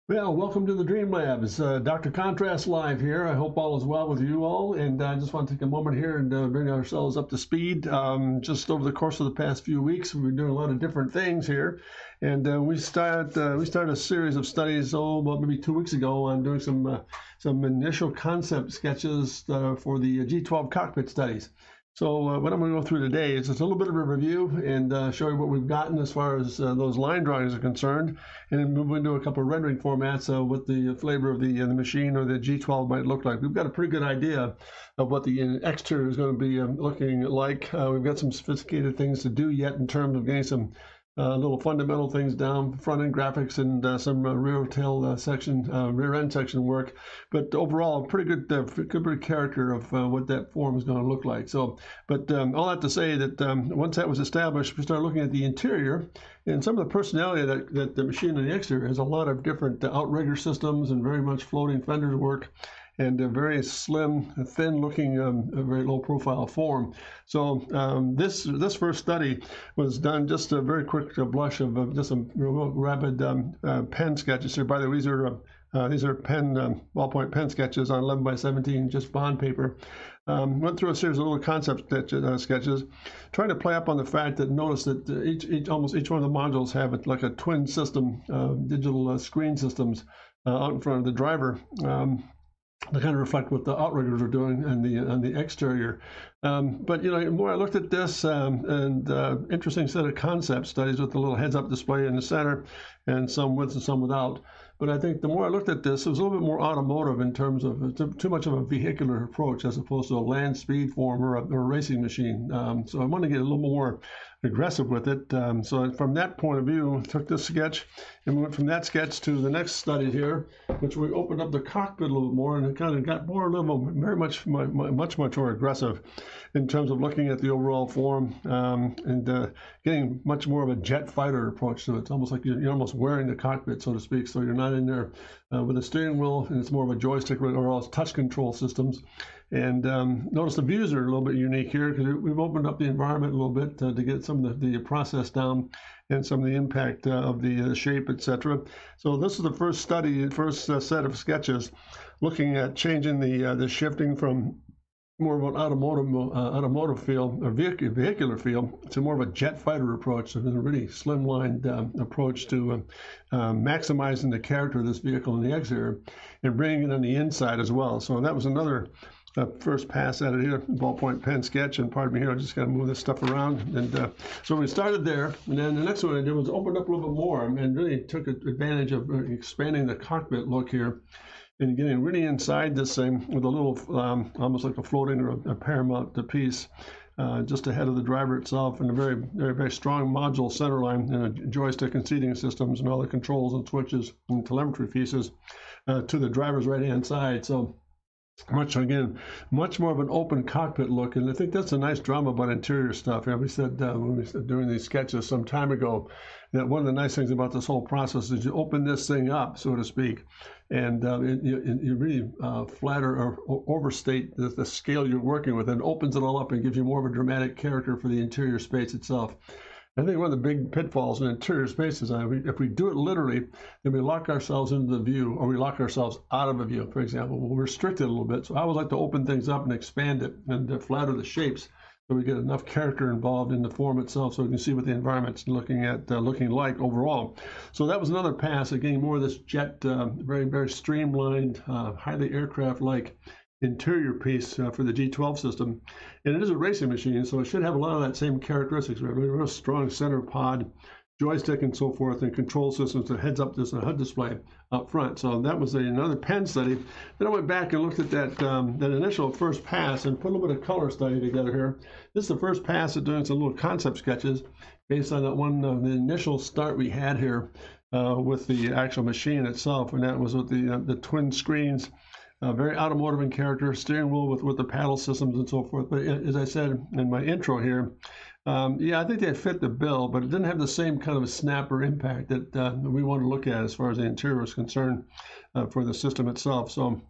Well, welcome to the Dream Lab. It's Dr. Contrast Live here. I hope all is well with you all. And I just want to take a moment here and bring ourselves up to speed. Just over the course of the past few weeks, we've been doing a lot of different things here. And we started a series of studies, about maybe 2 weeks ago, on doing some initial concept sketches for the G12 cockpit studies. So what I'm going to go through today is just a little bit of a review and show you what we've gotten as far as those line drawings are concerned, and then move into a couple of rendering formats what the flavor of the machine or the G12 might look like. We've got a pretty good idea of what the exterior is going to be looking like. We've got some sophisticated things to do yet in terms of getting some little fundamental things down, front-end graphics and some rear tail section, rear end section work. But overall, pretty good character of what that form is going to look like. So, but all that to say that once that was established, we started looking at the interior and some of the personality that the machine on the exterior has a lot of different outrigger systems and very much floating fenders work, and a very slim, thin-looking, very low-profile form. So this first study was done just a very quick blush of just some real rapid pen sketches here. By the way, these are ballpoint pen sketches on 11 by 17, just bond paper. Went through a series of little concept sketches, trying to play up on the fact that notice that almost each one of the modules have like a twin system, digital screen systems out in front of the driver. To kind of reflect what the outriggers are doing on the exterior. But the more I looked at this, and interesting set of concept studies with the little heads-up display in the center, and some with and some without. But I think the more I looked at this, it was a little bit more automotive in terms of too much of a vehicular approach as opposed to a land speed form or a racing machine. So I want to get a little more aggressive with it. So from that point of view, I took this sketch and went from that sketch to the next study here, which we opened up the cockpit a little bit more, and it kind of got much more aggressive in terms of looking at the overall form and getting much more of a jet fighter approach to it. It's almost like you're almost wearing the cockpit, so to speak. So you're not in there with a steering wheel, and it's more of a joystick or else touch control systems. And notice the views are a little bit unique here because we've opened up the environment a little bit to get some of the process down and some of the impact of the shape, etc. So this is the first study, first set of sketches looking at changing the shifting from more of an automotive feel or vehicular feel to more of a jet fighter approach, and a really slimlined approach to maximizing the character of this vehicle in the exterior and bringing it on the inside as well. So that was another first pass at it here, ballpoint pen sketch, and pardon me here, I just got to move this stuff around. And so we started there, and then the next one I did was opened up a little bit more and really took advantage of expanding the cockpit look here and getting really inside this thing with a little, almost like a floating or a paramount piece, just ahead of the driver itself, and a very, very, very strong module center line, and a joystick and seating systems and all the controls and switches and telemetry pieces to the driver's right-hand side. So much more of an open cockpit look, and I think that's a nice drama about interior stuff. We said when we started doing these sketches some time ago that one of the nice things about this whole process is you open this thing up, so to speak, and you really flatter or overstate the scale you're working with, and opens it all up and gives you more of a dramatic character for the interior space itself. I think one of the big pitfalls in interior spaces, if we do it literally, then we lock ourselves into the view, or we lock ourselves out of a view, for example. We'll restrict it a little bit. So I would like to open things up and expand it and flatter the shapes so we get enough character involved in the form itself so we can see what the environment's looking like overall. So that was another pass at getting more of this jet, very, very streamlined, highly aircraft-like interior piece for the G12 system. And it is a racing machine, so it should have a lot of that same characteristics. We have a real strong center pod, joystick and so forth, and control systems that heads up this HUD display up front. So that was another pen study. Then I went back and looked at that initial first pass and put a little bit of color study together here. This is the first pass at doing some little concept sketches based on that one, the initial start we had here with the actual machine itself, and that was with the twin screens. Very automotive in character, steering wheel with the paddle systems and so forth. But as I said in my intro here, yeah, I think they fit the bill, but it didn't have the same kind of a snapper impact that we want to look at as far as the interior is concerned for the system itself. So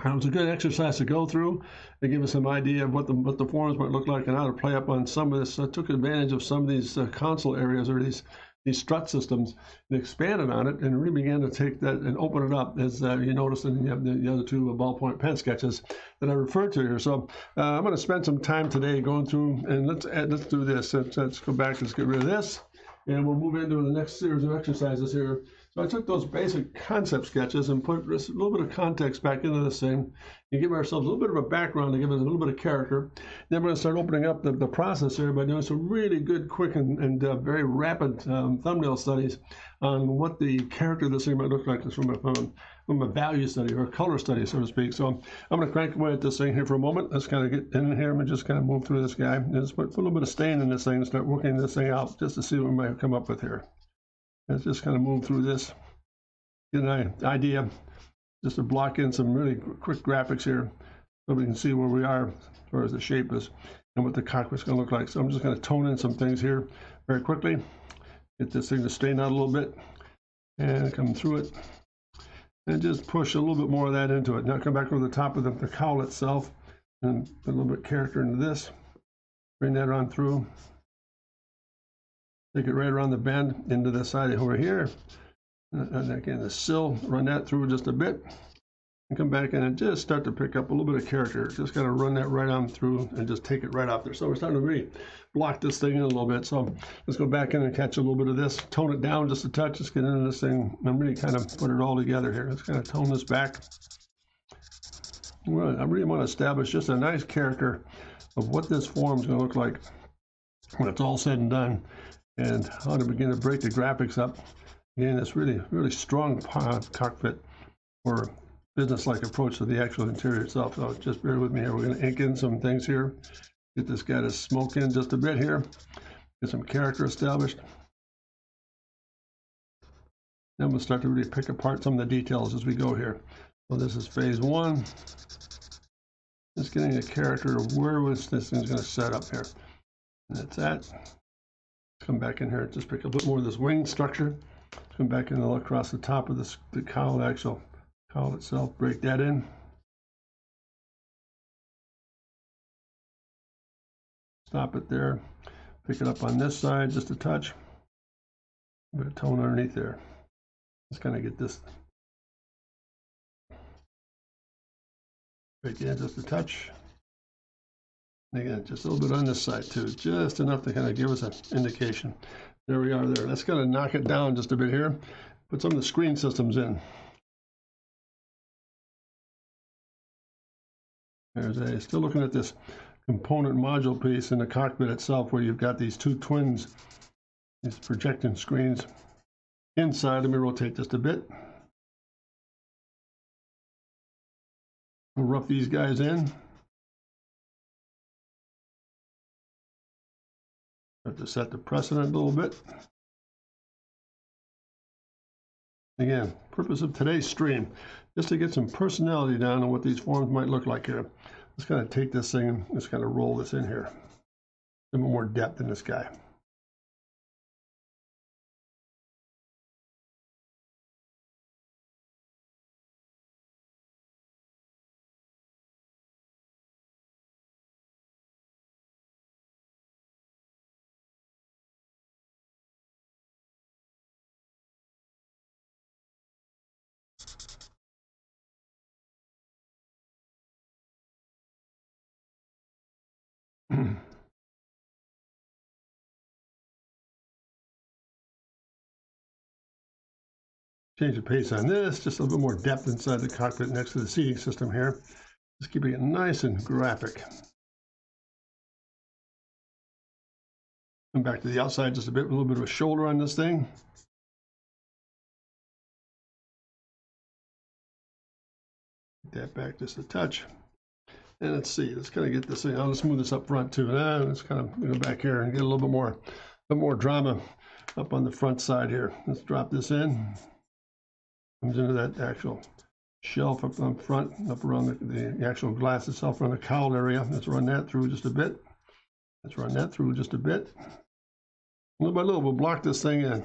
it was a good exercise to go through. They gave us some idea of what the forms might look like and how to play up on some of this. I took advantage of some of these console areas or these these strut systems and expanded on it and really began to take that and open it up, as you noticed in the other two ballpoint pen sketches that I referred to here. So I'm going to spend some time today going through, and let's do this. Let's go back. Let's get rid of this, and we'll move into the next series of exercises here. So I took those basic concept sketches and put a little bit of context back into this thing and give ourselves a little bit of a background to give us a little bit of character. Then we're going to start opening up the process here by doing some really good, quick, and very rapid thumbnail studies on what the character of this thing might look like from a value study or a color study, so to speak. So I'm going to crank away at this thing here for a moment. Let's kind of get in here and just kind of move through this guy. And just put a little bit of stain in this thing and start working this thing out just to see what we might come up with here. Let's just kind of move through this, get an idea, just to block in some really quick graphics here so we can see where we are as far as the shape is and what the cockpit's going to look like. So I'm just going to tone in some things here very quickly, get this thing to stain out a little bit and come through it and just push a little bit more of that into it. Now come back over the top of the cowl itself and put a little bit of character into this, bring that on through. Take it right around the bend into the side over here. And again, the sill, run that through just a bit. And come back in and just start to pick up a little bit of character. Just kind of run that right on through and just take it right off there. So we're starting to really block this thing in a little bit. So let's go back in and catch a little bit of this. Tone it down just a touch. Let's get into this thing and really kind of put it all together here. Let's kind of tone this back. Well, I really want to establish just a nice character of what this form is going to look like when it's all said and done, and how to begin to break the graphics up. Again, it's really strong cockpit or business-like approach to the actual interior itself. So just bear with me here. We're going to ink in some things here. Get this guy to smoke in just a bit here. Get some character established. Then we'll start to really pick apart some of the details as we go here. So this is phase one. Just getting a character of where was this thing's going to set up here. And that's that. Come back in here, just pick a bit more of this wing structure. Come back in and look across the top of the cowl, the actual cowl itself, break that in. Stop it there. Pick it up on this side just a touch. A bit of tone underneath there. Just kind of get this right there, just a touch. And again, just a little bit on this side too, just enough to kind of give us an indication. There we are there. Let's kind of knock it down just a bit here. Put some of the screen systems in. Still looking at this component module piece in the cockpit itself, where you've got these two twins, these projecting screens inside. Let me rotate just a bit. We'll rough these guys in. Have to set the precedent a little bit. Again, purpose of today's stream, just to get some personality down on what these forms might look like here. Let's kind of take this thing and just kind of roll this in here. A little more depth in this guy. Change the pace on this, just a little bit more depth inside the cockpit next to the seating system here. Just keeping it nice and graphic. Come back to the outside just a bit, a little bit of a shoulder on this thing. Get that back just a touch. And let's see, let's kind of get this thing, I'll smooth this up front too. Let's kind of go back here and get a little bit more drama up on the front side here. Let's drop this in. Comes into that actual shelf up on front, up around the actual glass itself, around the cowl area. Let's run that through just a bit. Let's run that through just a bit. Little by little, we'll block this thing in.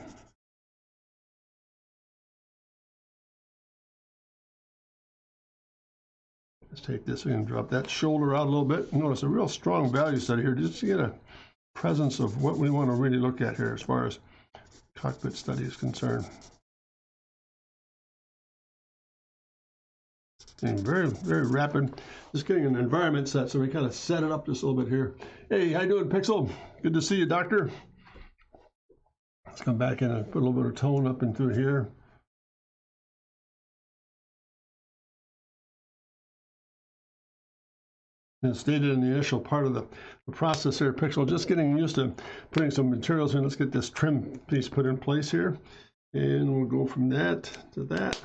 Let's take this and drop that shoulder out a little bit. Notice a real strong value study here, just to get a presence of what we want to really look at here as far as cockpit study is concerned. And very, very rapid. Just getting an environment set, so we kind of set it up just a little bit here. Hey, how you doing, Pixel? Good to see you, Doctor. Let's come back in and put a little bit of tone up into here. And stated in the initial part of the process here, Pixel, just getting used to putting some materials in. Let's get this trim piece put in place here. And we'll go from that to that.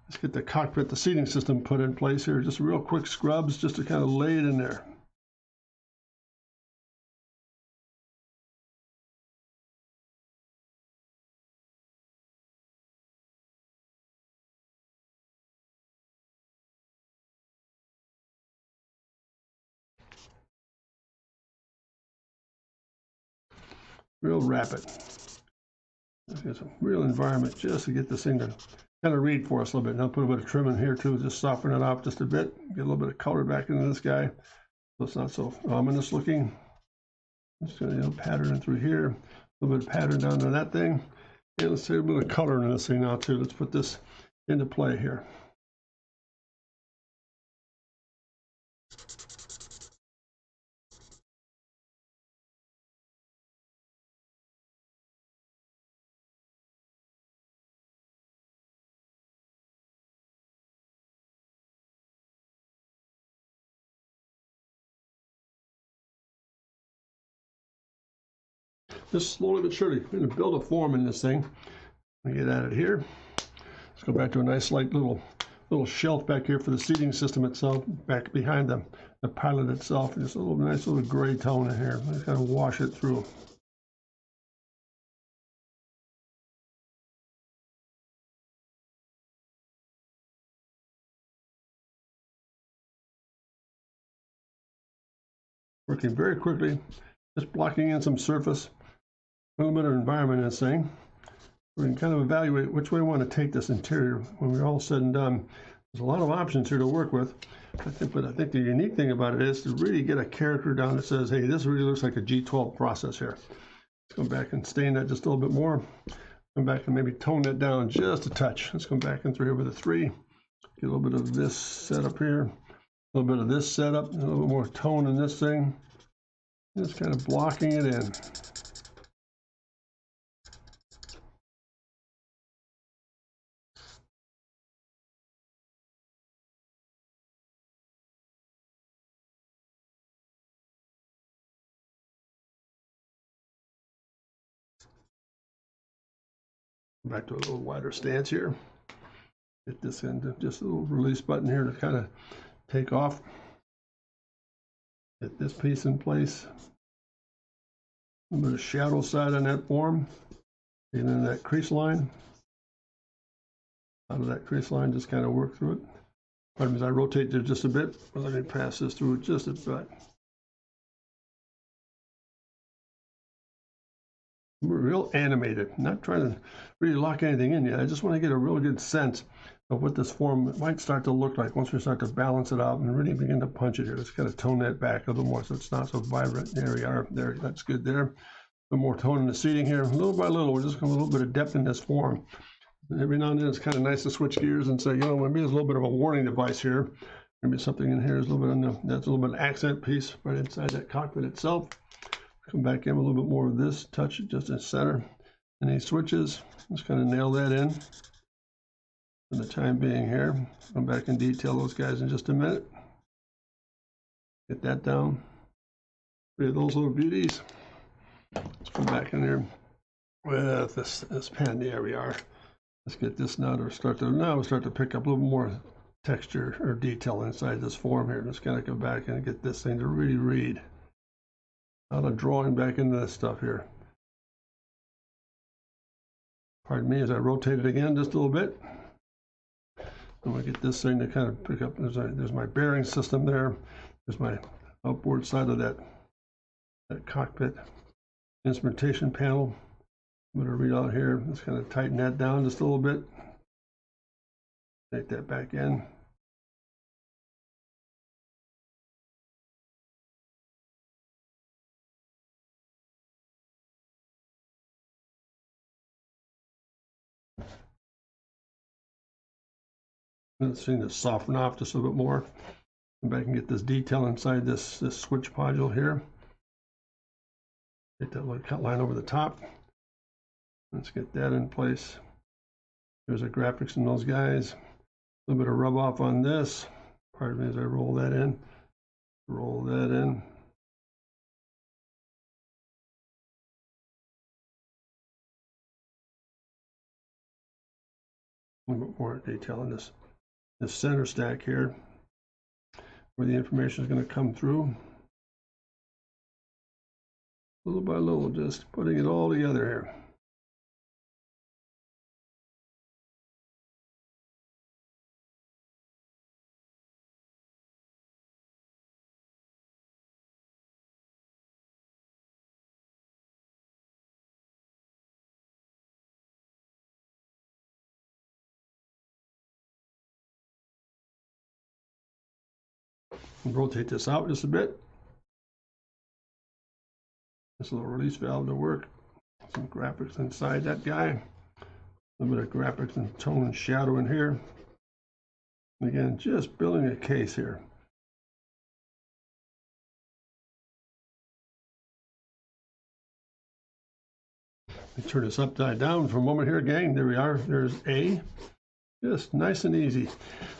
Let's get the cockpit, the seating system put in place here. Just real quick scrubs just to kind of lay it in there. Real rapid. Let's get some real environment just to get this thing to kind of read for us a little bit. Now put a bit of trim in here too, just soften it off just a bit. Get a little bit of color back into this guy, so it's not so ominous looking. Just gonna pattern it through here, a little bit of pattern down to that thing, and let's see a bit of color in this thing now too. Let's put this into play here. Just slowly but surely, we're going to build a form in this thing. Let me get at it here. Let's go back to a nice light little shelf back here for the seating system itself, back behind the pilot itself. Just a little nice little gray tone in here. Just kind of wash it through. Working very quickly, just blocking in some surface, a little bit of environment in this thing. We can kind of evaluate which way we want to take this interior when we're all said and done. There's a lot of options here to work with. But I think the unique thing about it is to really get a character down that says, hey, this really looks like a G12 process here. Let's go back and stain that just a little bit more. Come back and maybe tone that down just a touch. Let's come back and through here with a 3. Get a little bit of this setup here. A little bit of this setup. A little bit more tone in this thing. Just kind of blocking it in. Back to a little wider stance here. Get this into just a little release button here to kind of take off. Get this piece in place. A little bit of shadow side on that form. And then that crease line. Out of that crease line, just kind of work through it. Pardon me as I rotate there just a bit. Let me pass this through just a bit. We're real animated, not trying to really lock anything in yet. I just want to get a real good sense of what this form might start to look like once we start to balance it out and really begin to punch it here. Let's kind of tone that back a little more so it's not so vibrant. There we are. There, that's good there. A little more tone in the seating here. Little by little, we're just going to a little bit of depth in this form. And every now and then it's kind of nice to switch gears and say, you know, maybe there's a little bit of a warning device here. Maybe something in here is a little bit of that's a little bit of accent piece right inside that cockpit itself. Come back in with a little bit more of this, touch it just in center. And these switches, just kind of nail that in for the time being here. Come back and detail those guys in just a minute. Get that down. Three of those little beauties. Let's come back in there with this pen. There we are. Let's get this now to start to pick up a little more texture or detail inside this form here. Just kind of come back and get this thing to really read. Out of drawing back into this stuff here. Pardon me as I rotate it again just a little bit. I'm going to get this thing to kind of pick up. There's my bearing system there. There's my outboard side of that cockpit instrumentation panel. I'm going to read out here. Let's kind of tighten that down just a little bit. Take that back in. Let's see this soften off just a little bit more. Come back and get this detail inside this switch module here. Get that little cut line over the top. Let's get that in place. There's our graphics in those guys. A little bit of rub off on this. Pardon me as I roll that in. Roll that in. A little bit more detail in this center stack here, where the information is going to come through. Little by little, just putting it all together here. And rotate this out just a bit. This little release valve to work. Some graphics inside that guy. A little bit of graphics and tone and shadow in here. And again, just building a case here. Let me turn this upside down for a moment here, gang. There we are. There's A. Just nice and easy.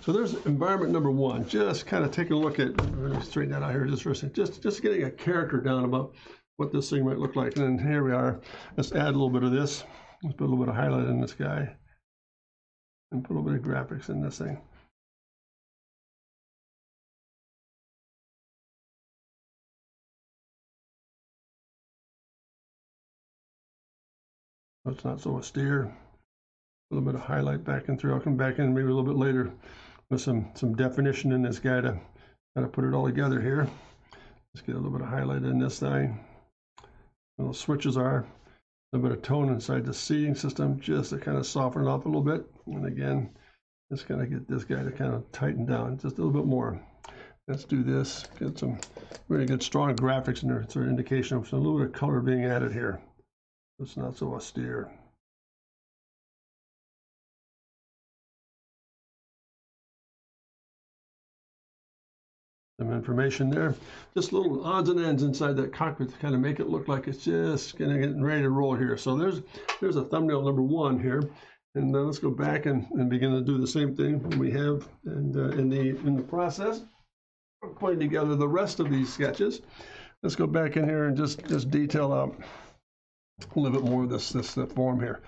So there's environment number one. Just kind of taking a look at, let me straighten that out here just for a second. Just getting a character down about what this thing might look like. And then here we are. Let's add a little bit of this. Let's put a little bit of highlight in this guy. And put a little bit of graphics in this thing. So it's not so austere. A little bit of highlight back and through. I'll come back in maybe a little bit later with some definition in this guy to kind of put it all together here. Let's get a little bit of highlight in this thing. Those switches are a little bit of tone inside the seating system just to kind of soften it up a little bit. And again, just kind of get this guy to kind of tighten down just a little bit more. Let's do this. Get some really good strong graphics in there. It's an indication of a little bit of color being added here. It's not so austere. Some information there, just little odds and ends inside that cockpit to kind of make it look like it's just getting ready to roll here. So there's a thumbnail number one here, and let's go back and begin to do the same thing we have and in the process of putting together the rest of these sketches. Let's go back in here and just detail out a little bit more of this form here.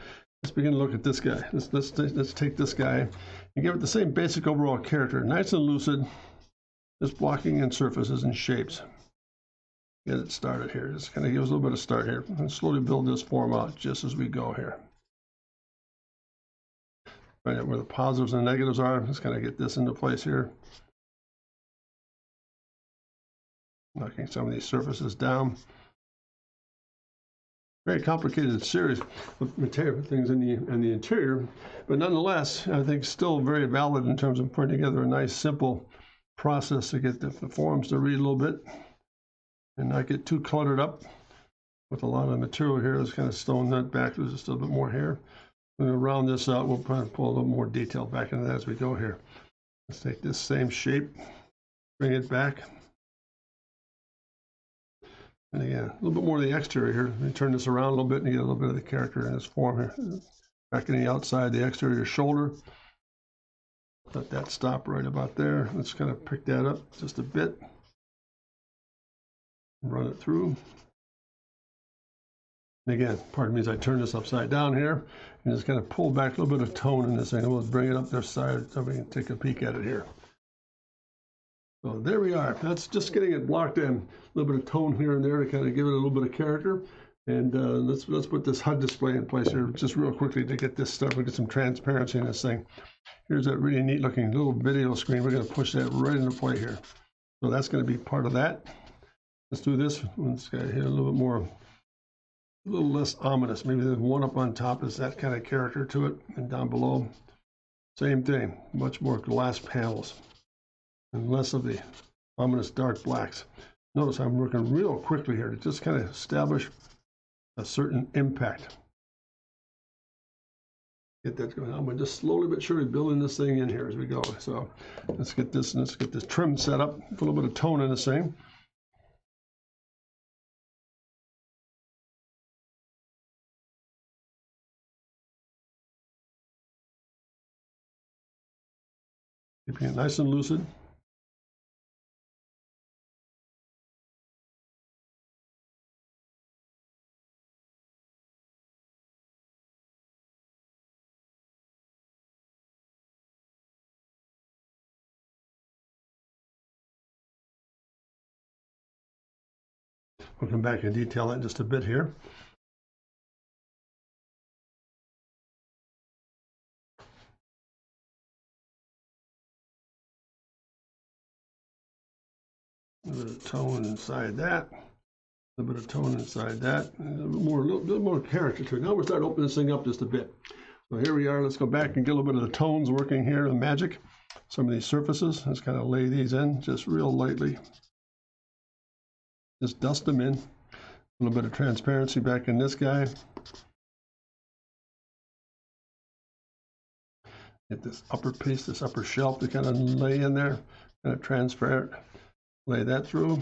Let's begin to look at this guy. Let's take this guy and give it the same basic overall character, nice and lucid. Just blocking in surfaces and shapes. Get it started here. Just kind of give us a little bit of start here and slowly build this form out just as we go here. Find out where the positives and negatives are. Just kind of get this into place here. Knocking some of these surfaces down. Very complicated series of material things in the interior, but nonetheless, I think still very valid in terms of putting together a nice, simple process to get the forms to read a little bit and not get too cluttered up with a lot of material here. Let's kind of stone that back. There's just a little bit more here. I'm going to round this out. We'll probably pull a little more detail back into that as we go here. Let's take this same shape, bring it back. And again, a little bit more of the exterior here. Let me turn this around a little bit and get a little bit of the character in this form here. Back in the outside, the exterior shoulder. Let that stop right about there. Let's kind of pick that up just a bit. Run it through. And again, pardon me as I turn this upside down here and just kind of pull back a little bit of tone in this thing. We'll bring it up this side so we can take a peek at it here. So there we are. That's just getting it blocked in. A little bit of tone here and there to kind of give it a little bit of character. And let's put this HUD display in place here just real quickly to get this stuff and get some transparency in this thing. Here's that really neat looking little video screen. We're going to push that right into play here. So that's going to be part of that. Let's do this. Let's get here a little bit more, a little less ominous. Maybe there's one up on top is that kind of character to it, and down below, same thing. Much more glass panels and less of the ominous dark blacks. Notice I'm working real quickly here to just kind of establish a certain impact. get that going on. We're just slowly but surely building this thing in here as we go. So let's get this trim set up, a little bit of tone in this thing. Keeping it nice and lucid. We'll come back and detail that in just a bit here. A little bit of tone inside that. A little bit of tone inside that. A little more character to it. Now we're starting to open this thing up just a bit. So here we are. Let's go back and get a little bit of the tones working here, the magic. Some of these surfaces. Let's kind of lay these in just real lightly. Just dust them in. A little bit of transparency back in this guy. Get this upper piece, this upper shelf to kind of lay in there, kind of transparent. Lay that through.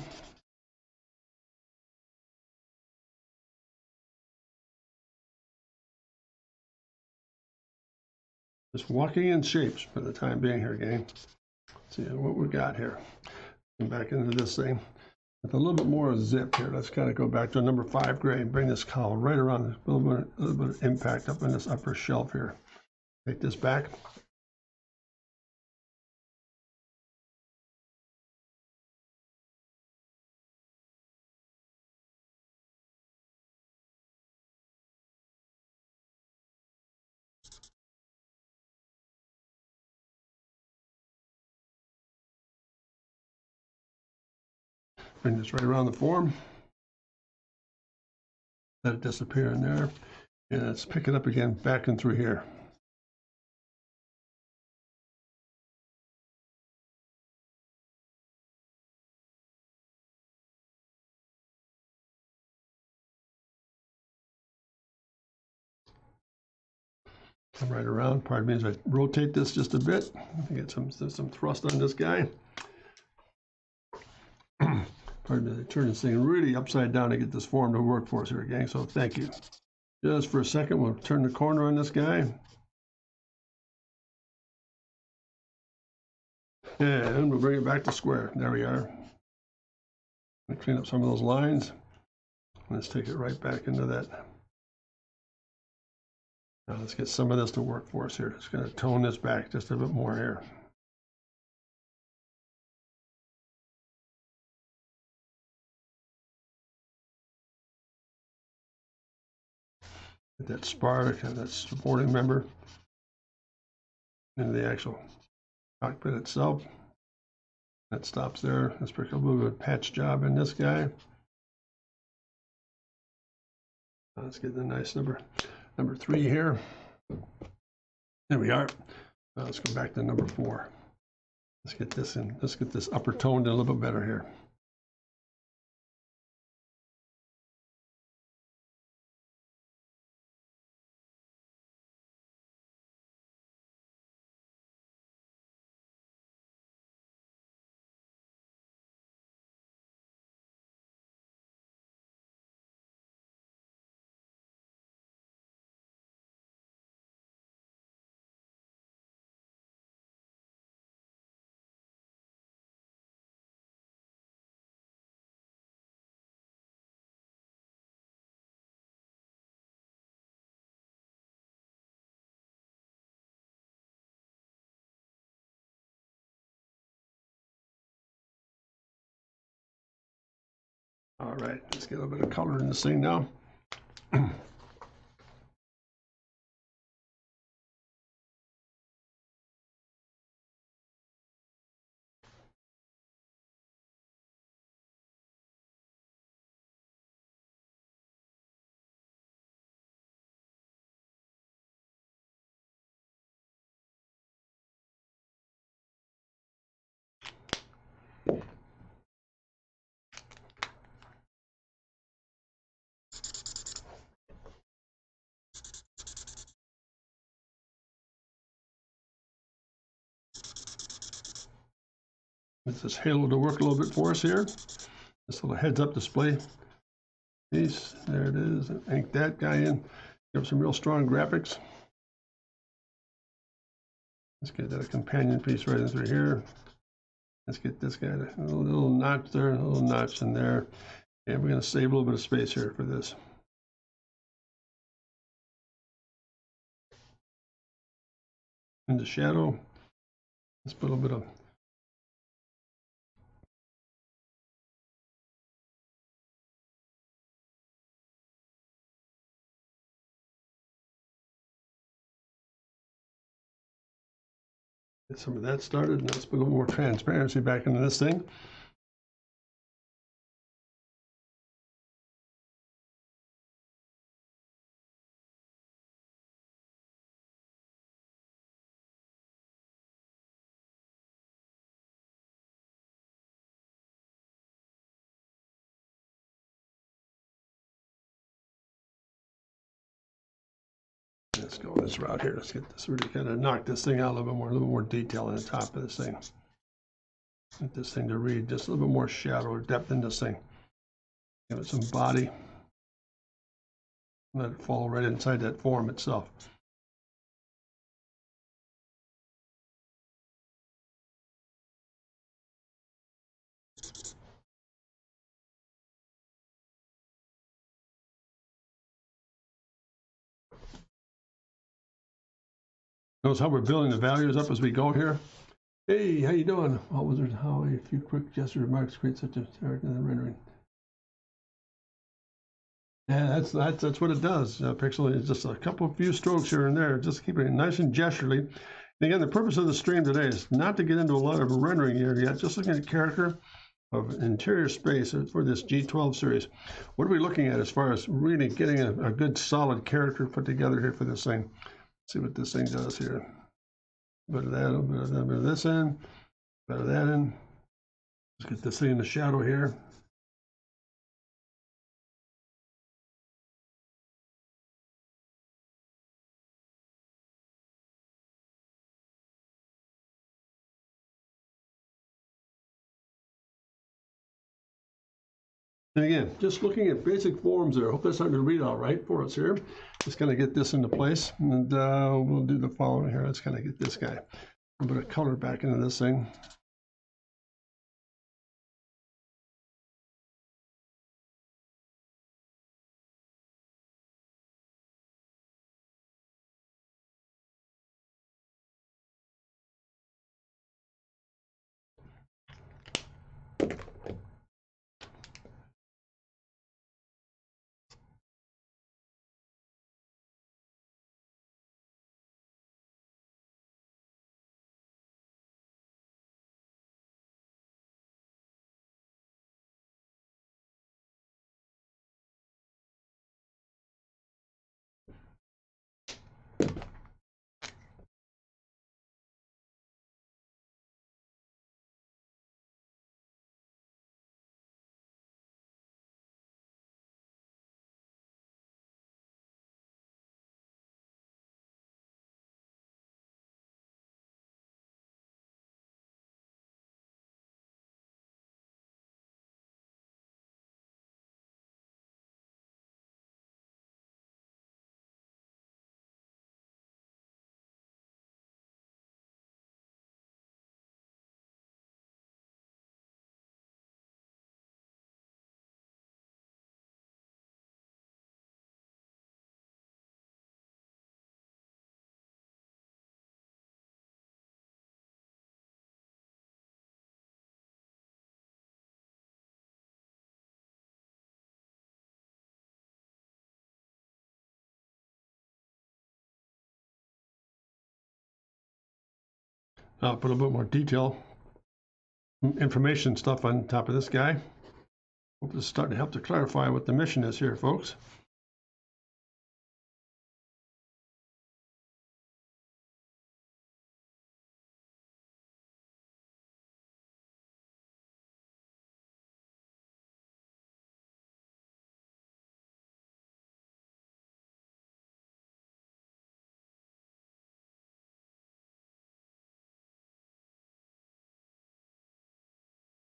Just walking in shapes for the time being here, gang. Let's see what we got here. Come back into this thing. With a little bit more zip here, let's kind of go back to a number 5 grade and bring this cowl right around, a little bit of impact up in this upper shelf here. Take this back. Bring this right around the form. Let it disappear in there. And let's pick it up again, back and through here. Come right around. Pardon me as I rotate this just a bit. Get some thrust on this guy. Pardon me, I turn this thing really upside down to get this form to work for us here, gang. So thank you. Just for a second, we'll turn the corner on this guy. And we'll bring it back to square. There we are. Clean up some of those lines. Let's take it right back into that. Now let's get some of this to work for us here. Just going to tone this back just a bit more here. Get that spar, kind of that supporting member into the actual cockpit itself. That stops there. Let's pick a little bit of patch job in this guy. Let's get the nice number 3 here. There we are. Let's go back to number 4. Let's get this in. Let's get this upper toned a little bit better here. All right, let's get a little bit of color in this thing now. Get this halo to work a little bit for us here. This little heads-up display piece. There it is. Ink that guy in. Give some real strong graphics. Let's get that companion piece right in through here. Let's get this guy, a little notch there, a little notch in there. And we're going to save a little bit of space here for this. In the shadow, let's put a little bit of get some of that started. And let's put a little more transparency back into this thing. Let's go this route here. Let's get this really kind of knock this thing out a little bit more detail in the top of this thing. Get this thing to read just a little bit more shadow or depth in this thing. Give it some body. Let it fall right inside that form itself. Notice how we're building the values up as we go here. Hey, how you doing? What was it? How a few quick gesture remarks create such a character in the rendering. Yeah, that's what it does. Pixel is just a couple of few strokes here and there, just keeping it nice and gesturely. And again, the purpose of the stream today is not to get into a lot of rendering here yet, just looking at character of interior space for this G12 series. What are we looking at as far as really getting a good solid character put together here for this thing? Let's see what this thing does here. A bit of that, a bit of this in, a bit of that in. Let's get this thing in the shadow here. And again, just looking at basic forms there. I hope that's starting to read all right for us here. Just kind of get this into place, and we'll do the following here. Let's kind of get this guy, a little bit of color back into this thing. Put a little bit more detail, information stuff on top of this guy. Hope this is starting to help to clarify what the mission is here, folks.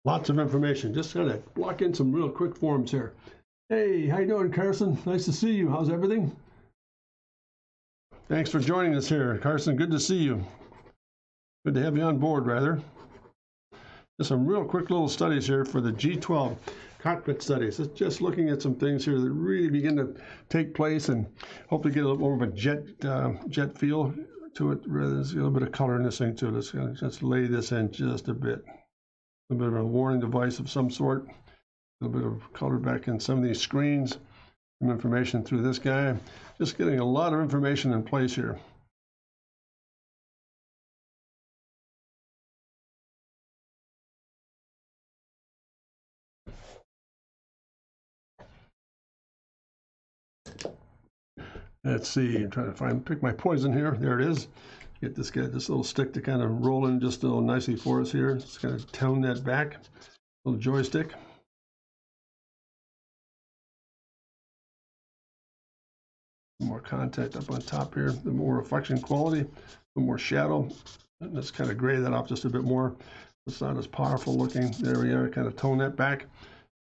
Lots of information. Just kind of block in some real quick forms here. Hey, how you doing, Carson? Nice to see you. How's everything? Thanks for joining us here, Carson. Good to see you. Good to have you on board, rather. Just some real quick little studies here for the G12 cockpit studies. It's just looking at some things here that really begin to take place and hopefully get a little more of a jet feel to it. There's a little bit of color in this thing too. Let's just lay this in just a bit. A bit of a warning device of some sort. A little bit of color back in some of these screens. Some information through this guy. Just getting a lot of information in place here. Let's see, I'm trying to pick my poison here. There it is. Get this little stick to kind of roll in just a little nicely for us here. Just kind of tone that back. Little joystick. More contact up on top here. The more reflection quality, a little more shadow. And let's kind of gray that off just a bit more. It's not as powerful looking. There we are. Kind of tone that back.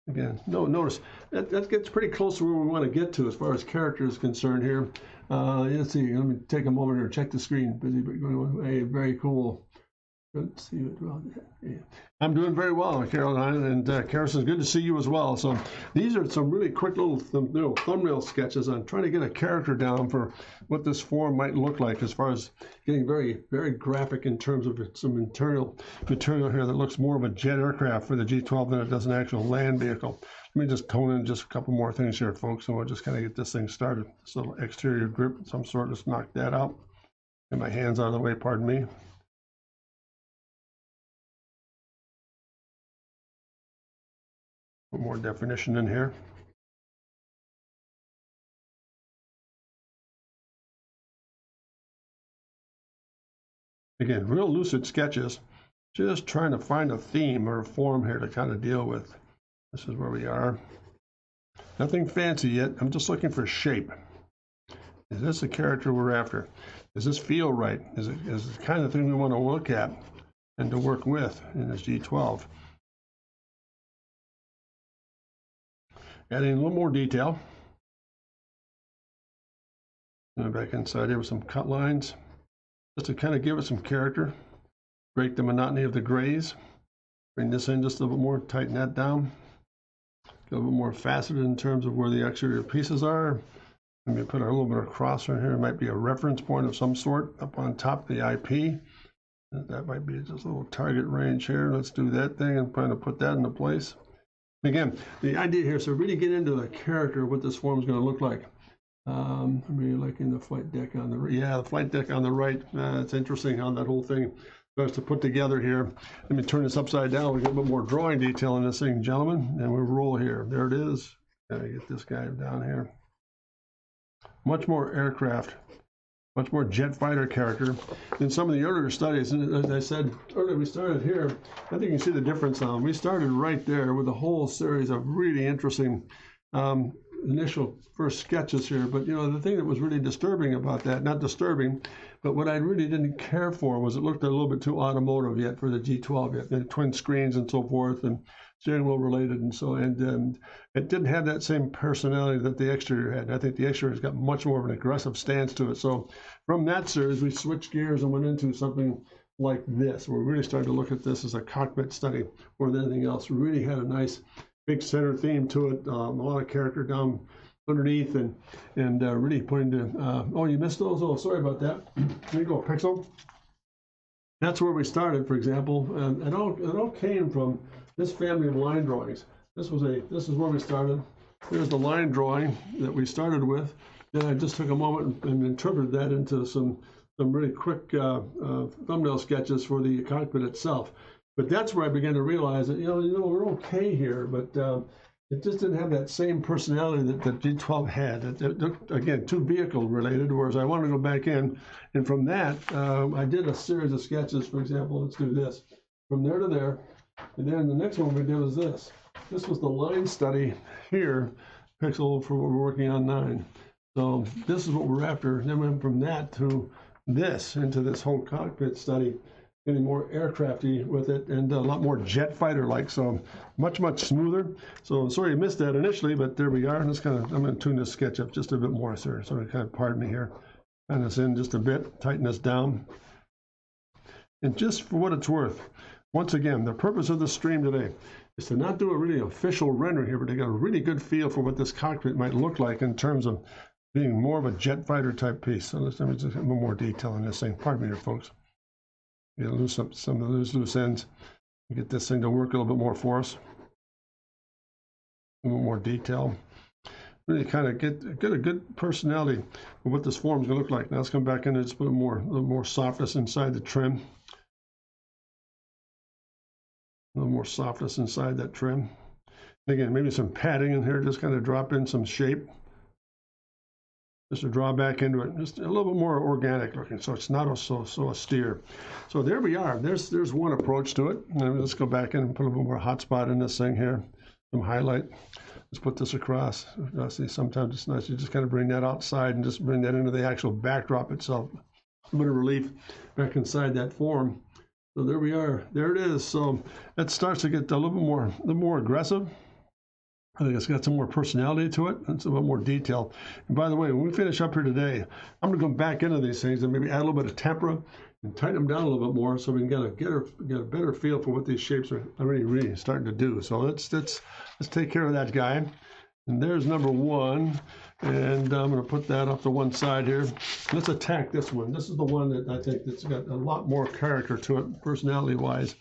Again, notice that gets pretty close to where we want to get to as far as character is concerned here. Let's see. Let me take a moment here. Check the screen. Busy, but going. Hey, very cool. Good to see you. Yeah. I'm doing very well, Caroline, and Carson, good to see you as well. So these are some really quick little thumbnail sketches on trying to get a character down for what this form might look like, as far as getting very, very graphic in terms of some material here that looks more of a jet aircraft for the G12 than it does an actual land vehicle. Let me just tone in just a couple more things here, folks, and we'll just kind of get this thing started. This little exterior grip of some sort, just knock that out. Get my hands out of the way, pardon me. More definition in here. Again, real lucid sketches, just trying to find a theme or a form here to kind of deal with. This is where we are. Nothing fancy yet. I'm just looking for shape. Is this the character we're after? Does this feel right? Is it the kind of thing we want to look at and to work with in this G12? Adding a little more detail. And back inside here with some cut lines, just to kind of give it some character, break the monotony of the grays. Bring this in just a little bit more, tighten that down. Get a little bit more faceted in terms of where the exterior pieces are. Let me put a little bit of cross right here. It might be a reference point of some sort up on top of the IP. That might be just a little target range here. Let's do that thing and kind of put that into place. Again, the idea here is to really get into the character of what this form is going to look like. I'm really liking the flight deck on the right. Yeah, the flight deck on the right. It's interesting how that whole thing starts to put together here. Let me turn this upside down. We get a bit more drawing detail in this thing, gentlemen, and we roll here. There it is. Gotta get this guy down here. Much more aircraft, much more jet fighter character than some of the earlier studies. And as I said earlier, we started here. I think you can see the difference on. We started right there with a whole series of really interesting initial first sketches here. But you know, the thing that was really disturbing about that, not disturbing, but what I really didn't care for was it looked a little bit too automotive yet for the G12 yet. The twin screens and so forth, and steering wheel related, and so and it didn't have that same personality that the exterior had. I think the exterior has got much more of an aggressive stance to it. So from that series, we switched gears and went into something like this. We're really starting to look at this as a cockpit study more than anything else. We really had a nice big center theme to it, a lot of character down underneath, and really putting to. Oh, you missed those? Oh, sorry about that. Here you go, Pixel. That's where we started, for example, and it all came from this family of line drawings. This is where we started. Here's the line drawing that we started with. Then I just took a moment and interpreted that into some really quick thumbnail sketches for the cockpit itself. But that's where I began to realize that you know we're okay here, but it just didn't have that same personality that the G12 had. It looked, again, too vehicle related, whereas I wanted to go back in, and from that I did a series of sketches. For example, let's do this from there to there. And then the next one we did was this. This was the line study here, Pixel, for what we're working on 9. So this is what we're after. And then we went from that to this, into this whole cockpit study. getting more aircrafty with it and a lot more jet fighter like, so much smoother. So sorry you missed that initially, but there we are. And I'm going to tune this sketch up just a bit more, sir. So kind of pardon me here. Turn this in just a bit, tighten this down. And just for what it's worth, once again, the purpose of the stream today is to not do a really official render here, but to get a really good feel for what this cockpit might look like in terms of being more of a jet fighter type piece. So let me just get a little more detail on this thing. Pardon me here, folks. Get loose up some of those loose ends. Get this thing to work a little bit more for us. A little more detail. Really kind of get a good personality of what this form is going to look like. Now let's come back in and just put a little more softness inside the trim. A little more softness inside that trim. And again, maybe some padding in here, just kind of drop in some shape. Just to draw back into it, just a little bit more organic looking, so it's not so austere. So there we are. There's one approach to it. And let's go back in and put a little more hotspot in this thing here. Some highlight. Let's put this across. See, sometimes it's nice to just kind of bring that outside and just bring that into the actual backdrop itself. A bit of relief back inside that form. So there we are. There it is. So it starts to get a little more aggressive. I think it's got some more personality to it and some more detail. And by the way, when we finish up here today, I'm going to go back into these things and maybe add a little bit of tempera and tighten them down a little bit more so we can get a better feel for what these shapes are really starting to do. So let's take care of that guy. And there's number one. And I'm going to put that off to one side here. Let's attack this one. This is the one that I think that's got a lot more character to it, personality-wise.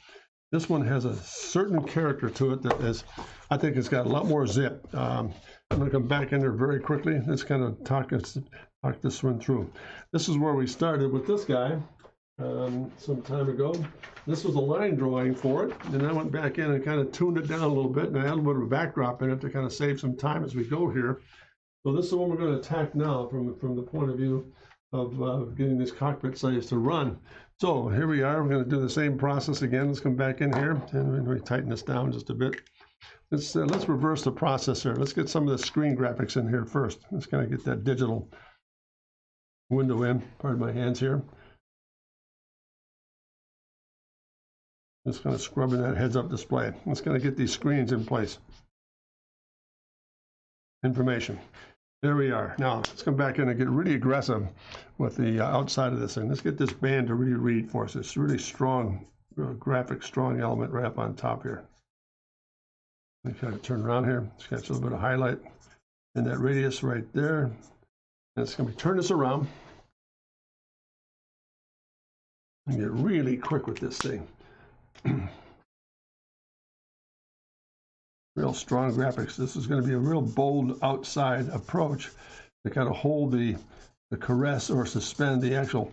This one has a certain character to it that is, I think it's got a lot more zip. I'm going to come back in there very quickly. Let's kind of talk this one through. This is where we started with this guy some time ago. This was a line drawing for it, and I went back in and kind of tuned it down a little bit, and I had a little bit of a backdrop in it to kind of save some time as we go here. So this is the one we're going to attack now from the point of view of getting these cockpit slaves to run. So here we are. We're going to do the same process again. Let's come back in here and we tighten this down just a bit. Let's reverse the process here. Let's get some of the screen graphics in here first. Let's kind of get that digital window in. Pardon my hands here. Just kind of scrubbing that heads-up display. Let's kind of get these screens in place. Information. There we are. Now, let's come back in and get really aggressive with the outside of this thing. Let's get this band to really read for us. It's really strong, graphic, strong element right up on top here. Let me kind of turn around here. Sketch a little bit of highlight in that radius right there. And it's going to turn this around and get really quick with this thing. Real strong graphics. This is going to be a real bold outside approach to kind of hold the caress or suspend the actual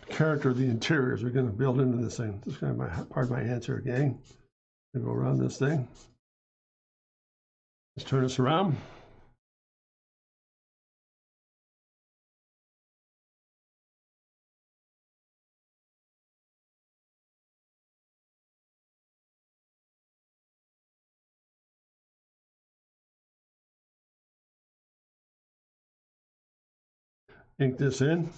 character of the interiors we're going to build into this thing. This is kind of part of my hands here, gang. Go around this thing. Let's turn this around. Ink this in.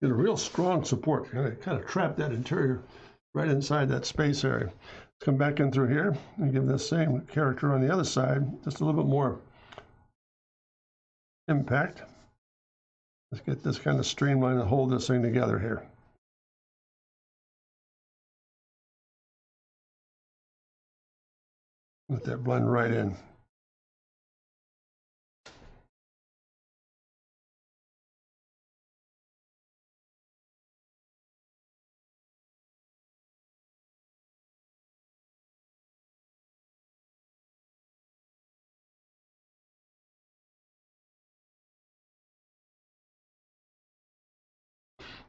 Get a real strong support. Kind of trap that interior right inside that space area. Let's come back in through here and give this same character on the other side just a little bit more impact. Let's get this kind of streamline and hold this thing together here. Let that blend right in.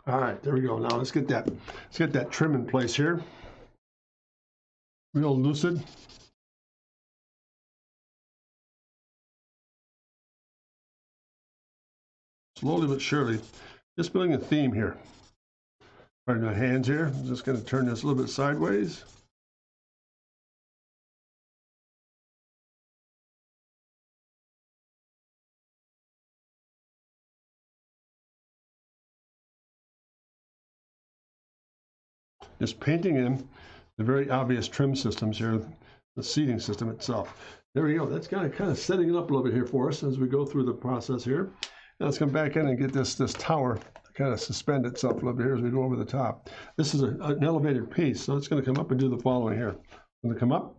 All right, there we go. Now let's get that trim in place here. Real lucid. Slowly but surely, just building a theme here. Pardon my hands here. I'm just going to turn this a little bit sideways. just painting in the very obvious trim systems here, the seating system itself. There we go. That's kind of setting it up a little bit here for us as we go through the process here. Now let's come back in and get this tower kind of suspend itself a little bit here as we go over the top. This is an elevated piece, so it's going to come up and do the following here. Going to come up,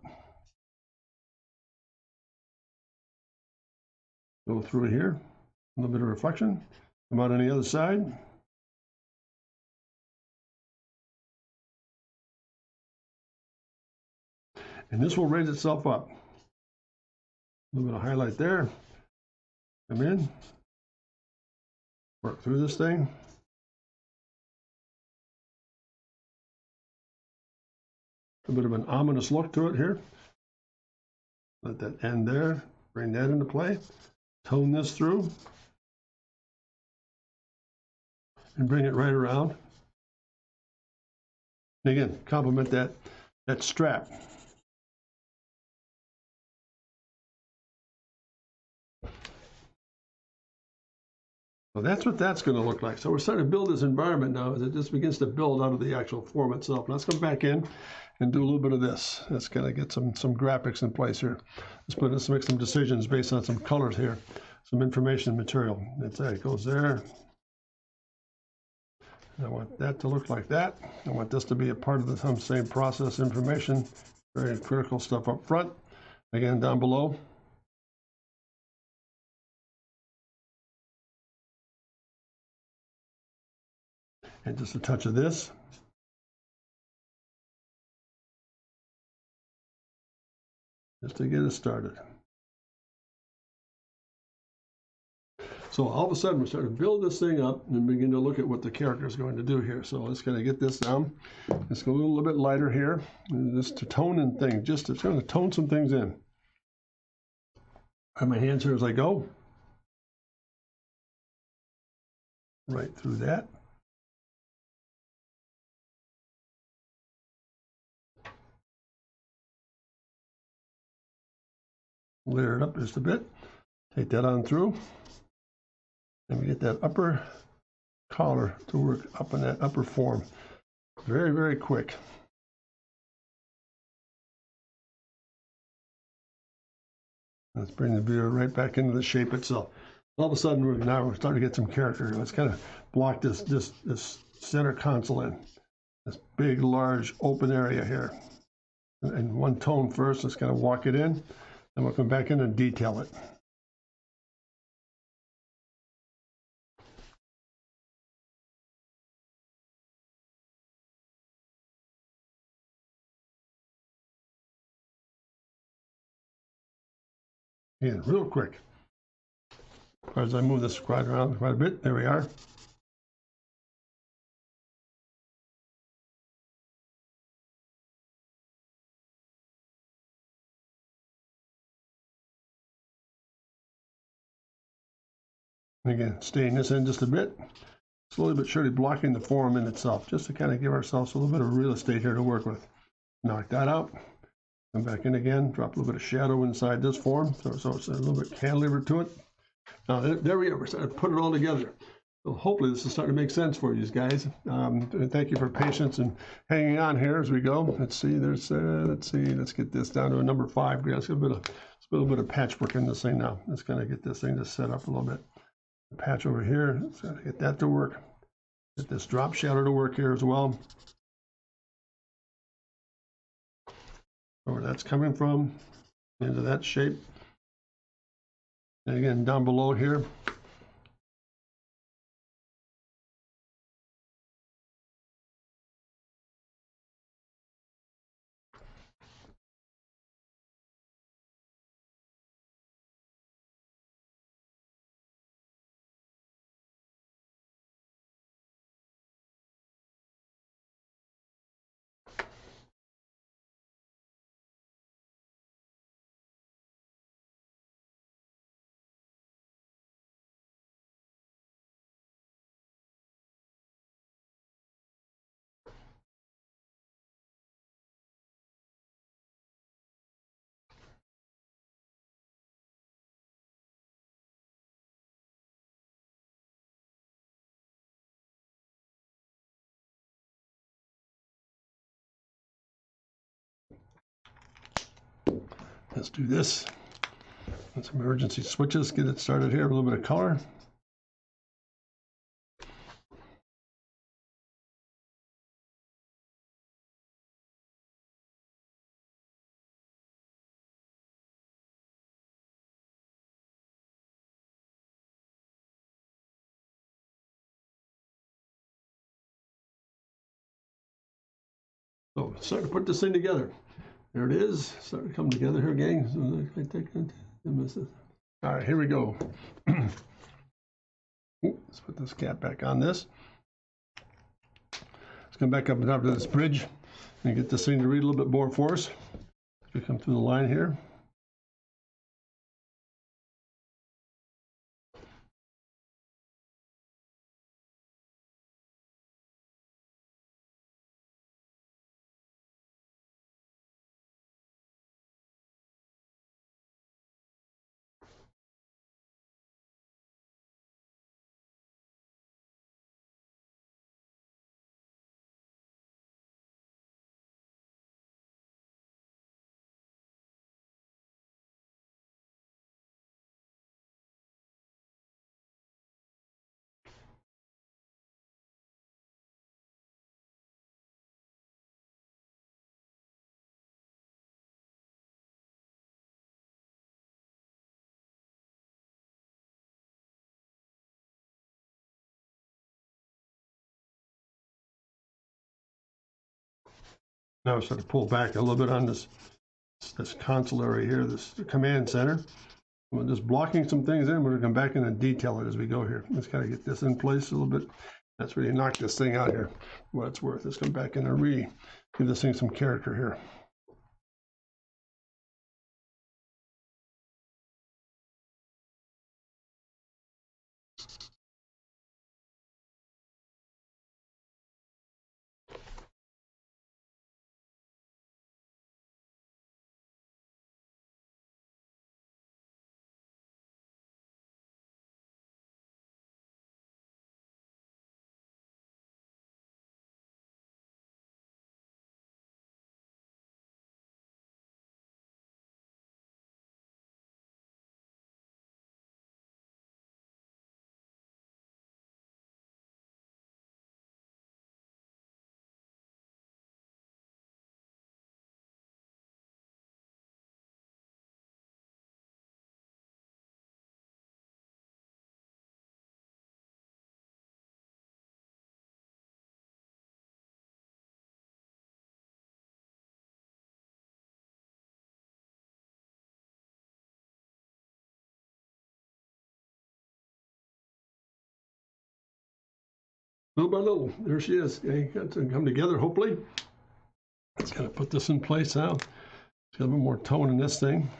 go through here, a little bit of reflection, come out on the other side. And this will raise itself up. A little bit of highlight there. Come in, work through this thing. A bit of an ominous look to it here. Let that end there, bring that into play, tone this through, and bring it right around. And again, complement that strap. So that's what that's going to look like. So we're starting to build this environment now as it just begins to build out of the actual form itself. Let's come back in and do a little bit of this. Let's kind of get some graphics in place here. Let's make some decisions based on some colors here, some information material. It goes there. I want that to look like that. I want this to be a part of the same process information. Very critical stuff up front. Again, down below. And just a touch of this. Just to get us started. So all of a sudden we're starting to build this thing up and begin to look at what the character is going to do here. So let's kind of get this down. Let's go a little bit lighter here. And just to tone in things, just to kind of tone some things in. I have my hands here as I go. Right through that. Layer it up just a bit. Take that on through. And we get that upper collar to work up in that upper form. Very, very quick. Let's bring the viewer right back into the shape itself. All of a sudden, we're starting to get some character. Let's kind of block this center console in. This big, large, open area here. And one tone first. Let's kind of walk it in. Then we'll come back in and detail it. Again, real quick. As I move this quite around quite a bit, there we are. Again, staying this in just a bit, slowly but surely blocking the form in itself, just to kind of give ourselves a little bit of real estate here to work with. Knock that out. Come back in again, drop a little bit of shadow inside this form, so it's a little bit cantilever to it. Now, there we go. We're starting to put it all together. So hopefully this is starting to make sense for you guys. And thank you for patience and hanging on here as we go. Let's see. Let's get this down to a number 5. Let's get a little bit of patchwork in this thing now. Let's kind of get this thing to set up a little bit. The patch over here. Let's kind of get that to work. Get this drop shadow to work here as well. Where that's coming from, into that shape. And again, down below here. Let's do this. And some emergency switches, get it started here, a little bit of color. So start to put this thing together. There it is, starting to come together here, gang. All right, here we go. Let's put this cap back on this. Let's come back up on top of this bridge and get this thing to read a little bit more for us. We come through the line here. Now we start to pull back a little bit on this console area here, this command center. We're just blocking some things in. We're going to come back in and detail it as we go here. Let's kind of get this in place a little bit. That's really knock this thing out here, for what it's worth. Let's come back in and give this thing some character here. Little by little, there she is. Okay, got to come together, hopefully. Let's kind of put this in place now. Got a little bit more tone in this thing.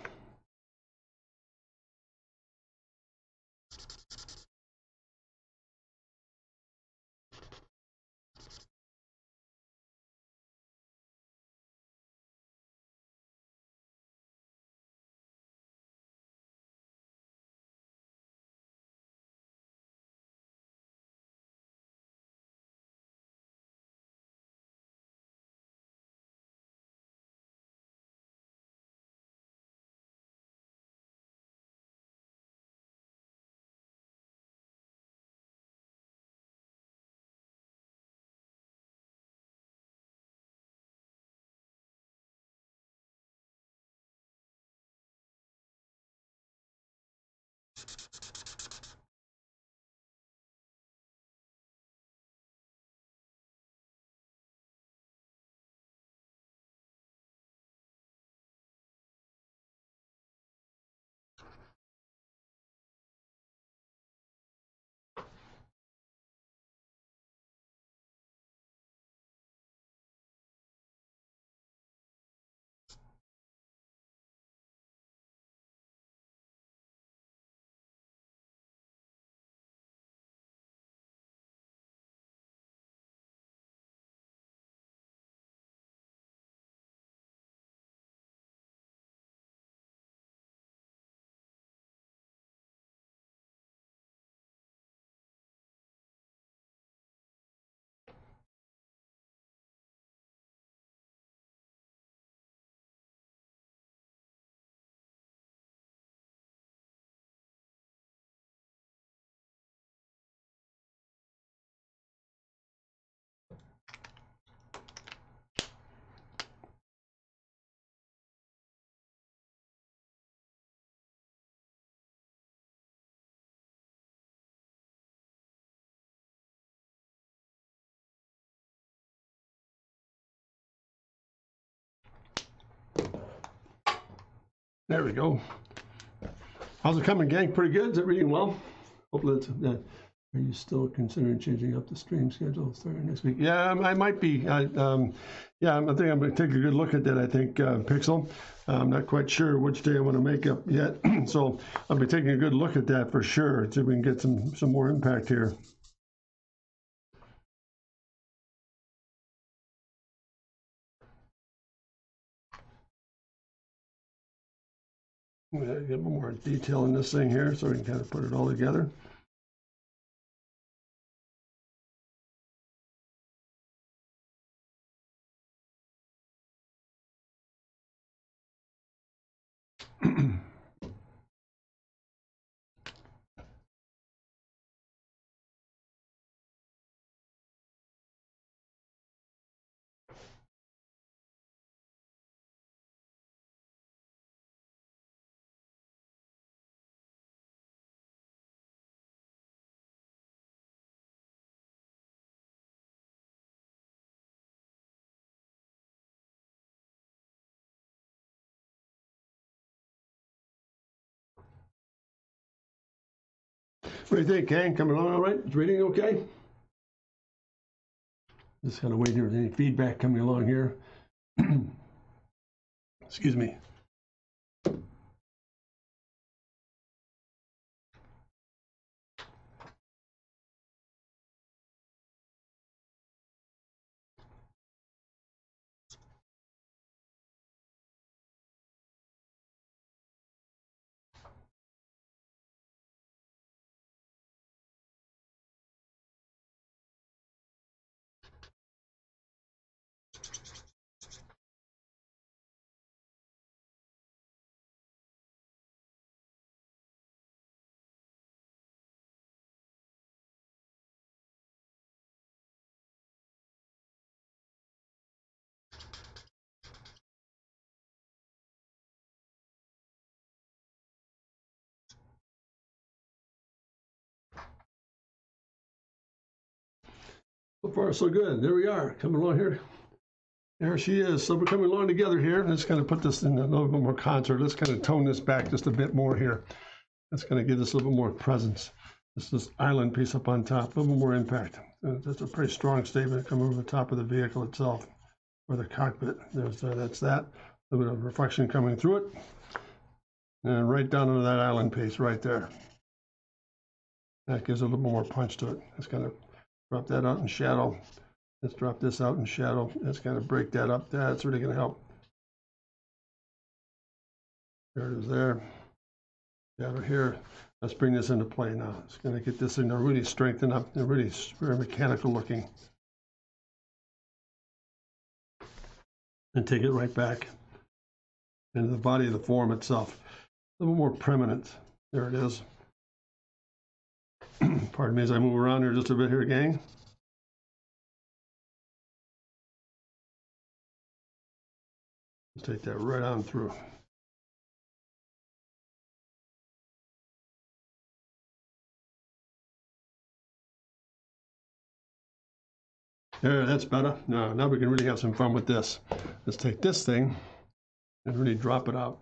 There we go. How's it coming, gang? Pretty good? Is it reading well? Hopefully it's, are you still considering changing up the stream schedule starting next week? Yeah, I might be. Yeah, I think I'm going to take a good look at that, I think, Pixel. I'm not quite sure which day I want to make up yet. So I'll be taking a good look at that for sure, see if we can get some more impact here. I'm going to get more detail in this thing here so we can kind of put it all together. What do you think, Kang? Coming along all right? Is reading okay? Just kind of waiting for any feedback coming along here. Excuse me. So far, so good. There we are, coming along here. There she is. So we're coming along together here. Let's kind of put this in a little bit more concert. Let's kind of tone this back just a bit more here. That's going to give us a little bit more presence. This island piece up on top, a little more impact. That's a pretty strong statement coming over the top of the vehicle itself, or the cockpit. That's that. A little bit of reflection coming through it. And right down into that island piece right there. That gives a little more punch to it. Let's kind of drop that out in shadow. Let's drop this out in shadow. Let's kind of break that up. That's really going to help. There it is there. Shadow here. Let's bring this into play now. It's going to get this thing to really strengthen up and really very mechanical looking. And take it right back into the body of the form itself. A little more prominent. There it is. Pardon me as I move around here just a bit here, gang. Let's take that right on through. There, that's better. Now we can really have some fun with this. Let's take this thing and really drop it out.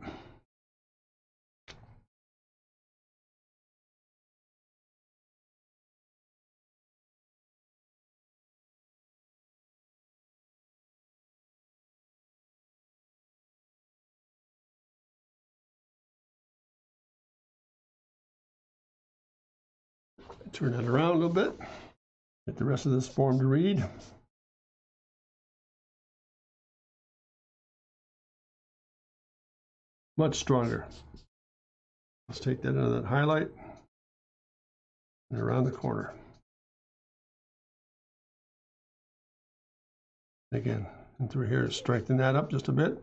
Turn that around a little bit. Get the rest of this form to read. Much stronger. Let's take that into that highlight and around the corner. Again, and through here, strengthen that up just a bit.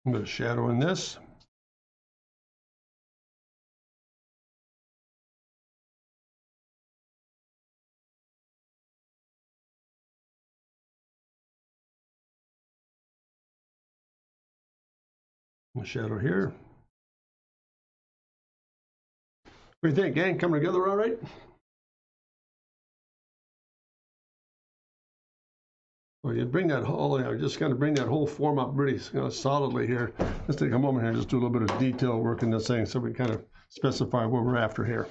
I'm going to shadow in this. Shadow here. What do you think, gang? Coming together all right? So you bring that whole, just kind of bring that whole form up really solidly here. Let's take a moment here and just do a little bit of detail work in this thing so we kind of specify what we're after here.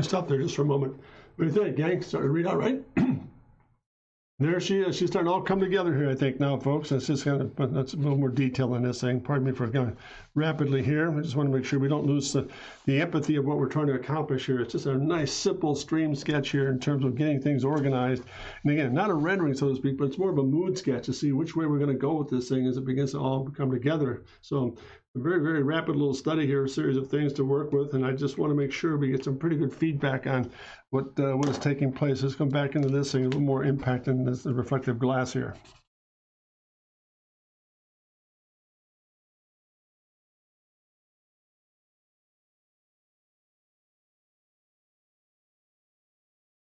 Stop there just for a moment. What do you think, gang? Starting to read out right? There she is. She's starting to all come together here, I think, now, folks. That's just kind of, that's a little more detail in this thing. Pardon me for going rapidly here. I just want to make sure we don't lose the empathy of what we're trying to accomplish here. It's just a nice, simple stream sketch here in terms of getting things organized. And again, not a rendering, so to speak, but it's more of a mood sketch to see which way we're going to go with this thing as it begins to all come together. So a very, very rapid little study here, a series of things to work with, and I just want to make sure we get some pretty good feedback on what is taking place. Let's come back into this thing, a little more impact in this reflective glass here.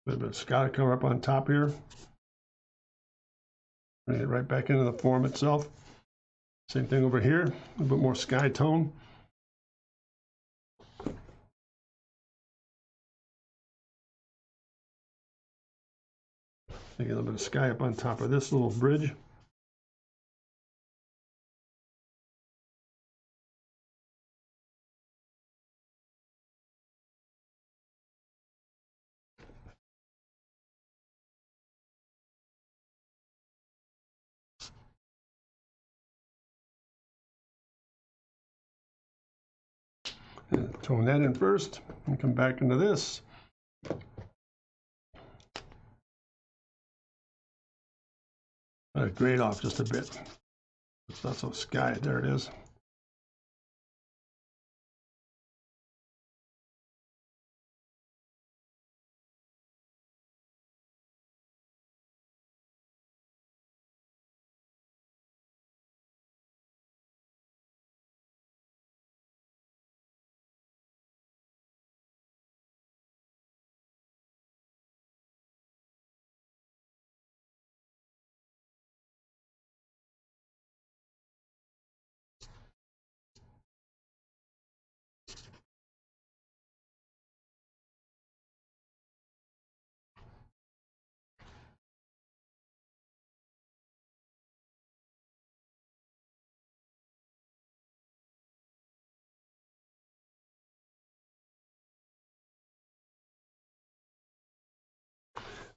A little bit of sky color up on top here. Bring it right back into the form itself. Same thing over here, a little bit more sky tone. Take a little bit of sky up on top of this little bridge. And tone that in first and come back into this. Grade off just a bit. It's not so sky. There it is.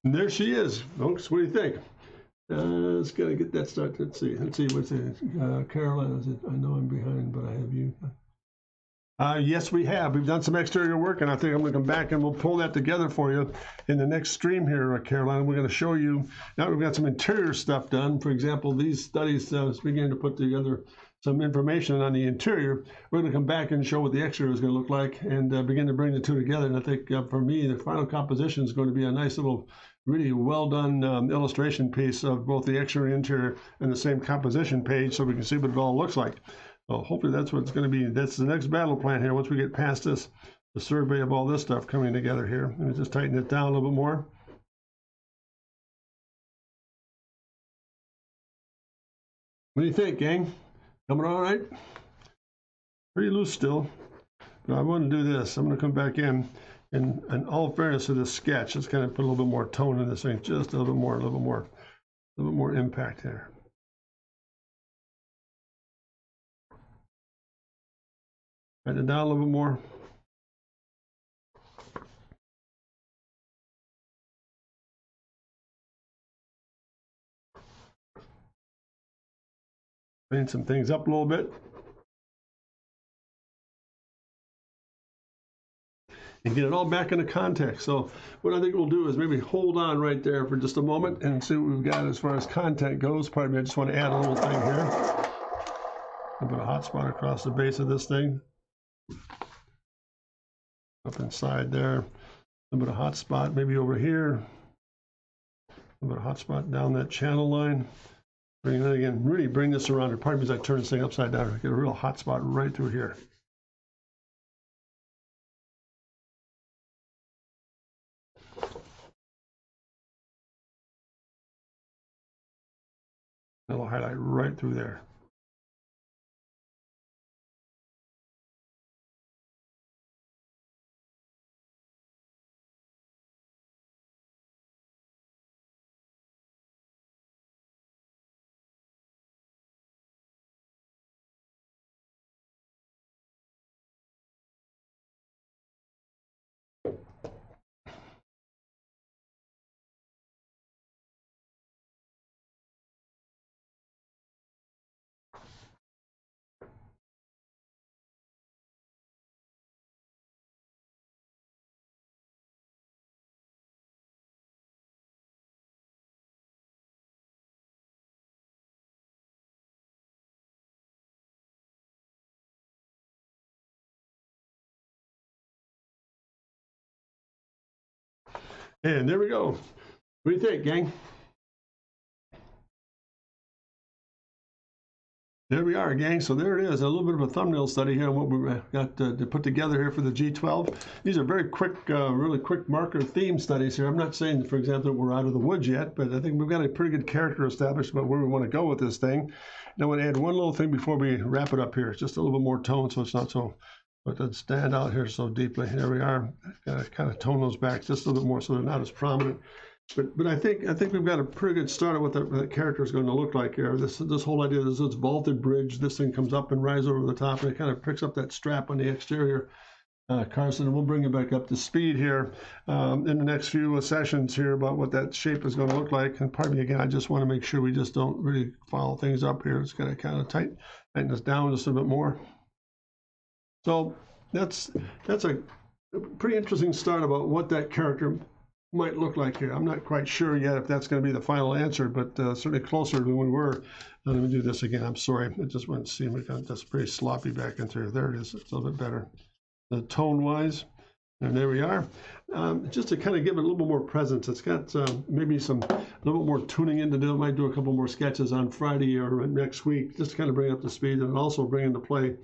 And there she is, folks. What do you think? Let's gotta get that started. Let's see. What's it? Caroline, is it? I know I'm behind, but I have you. Yes, we have. We've done some exterior work, and I think I'm going to come back and we'll pull that together for you in the next stream here, Caroline. We're going to show you, now we've got some interior stuff done. For example, these studies beginning to put together some information on the interior. We're going to come back and show what the exterior is going to look like and begin to bring the two together. And I think for me, the final composition is going to be a nice little, really well done illustration piece of both the exterior and interior and the same composition page so we can see what it all looks like. Well, hopefully that's what it's going to be. That's the next battle plan here. Once we get past this, the survey of all this stuff coming together here. Let me just tighten it down a little bit more. What do you think, gang? Coming all right? Pretty loose still. But I want to do this. I'm going to come back in all fairness to this sketch. Let's kind of put a little bit more tone in this thing. Just a little bit more impact here. Tighten it down a little bit more. Clean some things up a little bit. And get it all back into context. So what I think we'll do is maybe hold on right there for just a moment and see what we've got as far as content goes. Pardon me, I just want to add a little thing here. I'll put a hot spot across the base of this thing. Up inside there. A little bit of hot spot maybe over here. A little bit of hot spot down that channel line. Bring that again, really bring this around. Pardon me as I turn this thing upside down. Get a real hot spot right through here. That'll highlight right through there. And there we go. What do you think, gang? There we are, gang. So there it is, a little bit of a thumbnail study here on what we got to put together here for the G12. These are very quick, really quick marker theme studies here. I'm not saying, for example, that we're out of the woods yet, but I think we've got a pretty good character established about where we want to go with this thing. And I want to add one little thing before we wrap it up here. It's just a little bit more tone, so it's not so, but it doesn't stand out here so deeply. There we are. Got to kind of tone those back just a little bit more so they're not as prominent. But I think we've got a pretty good start of what that character is going to look like here. This whole idea is this vaulted bridge. This thing comes up and rises over the top, and it kind of picks up that strap on the exterior, Carson. And we'll bring it back up to speed here in the next few sessions here about what that shape is going to look like. And pardon me again, I just want to make sure we just don't really follow things up here. It's going to kind of tighten this down just a bit more. So that's a pretty interesting start about what that character might look like here. I'm not quite sure yet if that's going to be the final answer, but certainly closer than we were. Let me do this again. I'm sorry. I just went to see we got this pretty sloppy back into here. There it is. It's a little bit better tone-wise. And there we are. Just to kind of give it a little bit more presence. It's got maybe a little bit more tuning in to do. I might do a couple more sketches on Friday or next week just to kind of bring it up to speed and also bring into play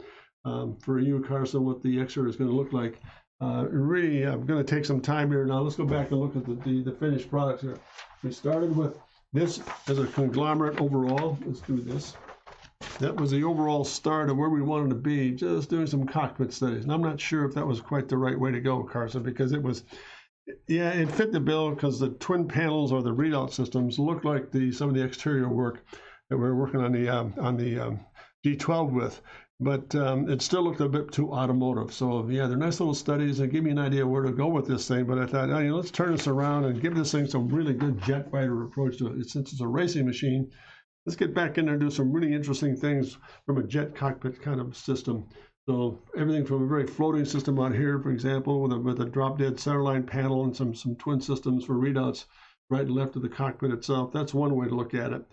for you, Carson, what the exterior is going to look like. Really, I'm going to take some time here now. Let's go back and look at the finished product here. We started with this as a conglomerate overall. Let's do this. That was the overall start of where we wanted to be, just doing some cockpit studies. And I'm not sure if that was quite the right way to go, Carson, because it was, yeah, it fit the bill because the twin panels or the readout systems look like some of the exterior work that we were working on the G12 with. But it still looked a bit too automotive. So yeah, they're nice little studies and give me an idea where to go with this thing. But I thought, oh, let's turn this around and give this thing some really good jet fighter approach to it. Since it's a racing machine, let's get back in there and do some really interesting things from a jet cockpit kind of system. So everything from a very floating system out here, for example, with a drop dead centerline panel and some twin systems for readouts right and left of the cockpit itself. That's one way to look at it.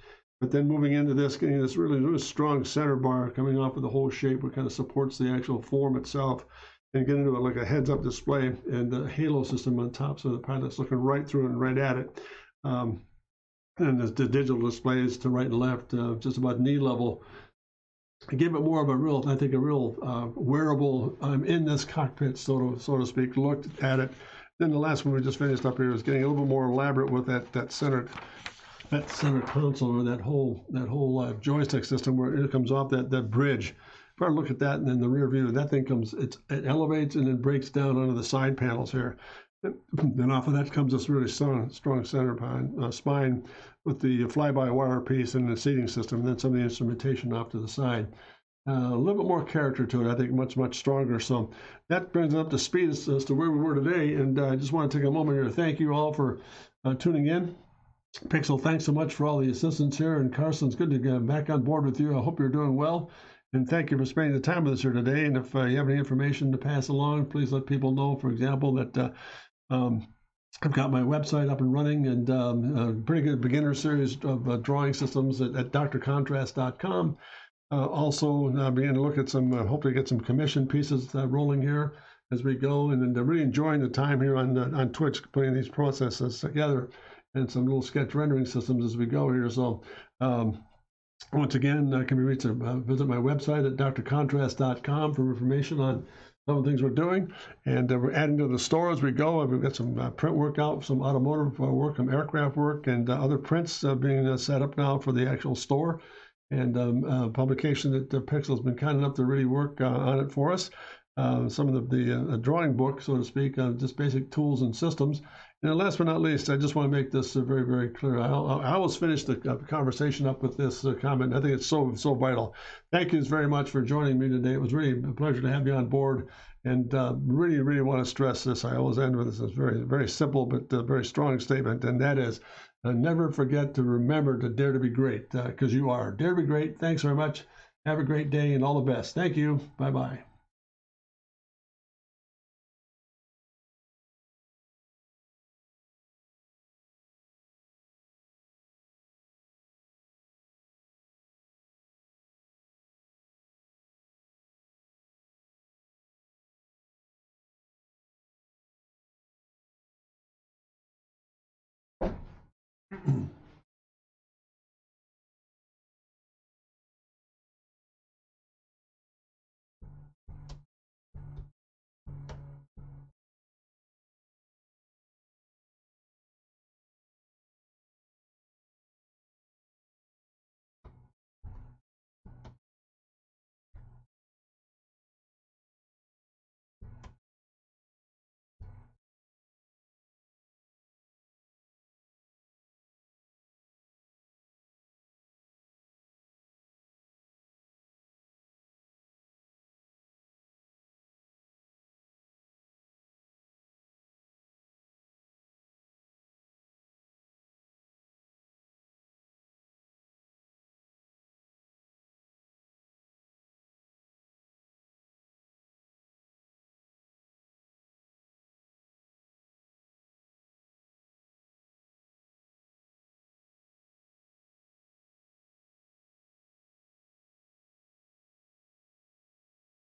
But then moving into this, getting this really strong center bar coming off of the whole shape, which kind of supports the actual form itself, and get into it like a heads-up display and the halo system on top, so the pilot's looking right through and right at it. And the digital displays to right and left, just about knee level. I give it more of a real, I think, a real wearable, I'm in this cockpit, so to speak, looked at it. Then the last one we just finished up here is getting a little bit more elaborate with that center console or that whole joystick system where it comes off that bridge. If I look at that and then the rear view, that thing comes, it elevates and then breaks down onto the side panels here. Then off of that comes this really strong center spine with the fly-by-wire piece and the seating system, and then some of the instrumentation off to the side. A little bit more character to it, I think, much stronger. So that brings it up to speed as to where we were today. And I just want to take a moment here to thank you all for tuning in. Pixel, thanks so much for all the assistance here. And Carson, it's good to get back on board with you. I hope you're doing well. And thank you for spending the time with us here today. And if you have any information to pass along, please let people know, for example, that I've got my website up and running and a pretty good beginner series of drawing systems at drcontrast.com. Also, beginning to look at some, hopefully get some commission pieces rolling here as we go. And then really enjoying the time here on Twitch, putting these processes together and some little sketch rendering systems as we go here. So once again, can be reached, visit my website at drcontrast.com for information on some of the things we're doing. And we're adding to the store as we go. We've got some print work out, some automotive work, some aircraft work, and other prints being set up now for the actual store. And publication that Pixel's been kind enough to really work on it for us. Some of the drawing book, so to speak, just basic tools and systems. And last but not least, I just want to make this very, very clear. I always finish the conversation up with this comment. I think it's so vital. Thank you very much for joining me today. It was really a pleasure to have you on board. And really want to stress this. I always end with this. It's very, very simple, but very strong statement. And that is, never forget to remember to dare to be great, because you are. Dare to be great. Thanks very much. Have a great day and all the best. Thank you. Bye-bye.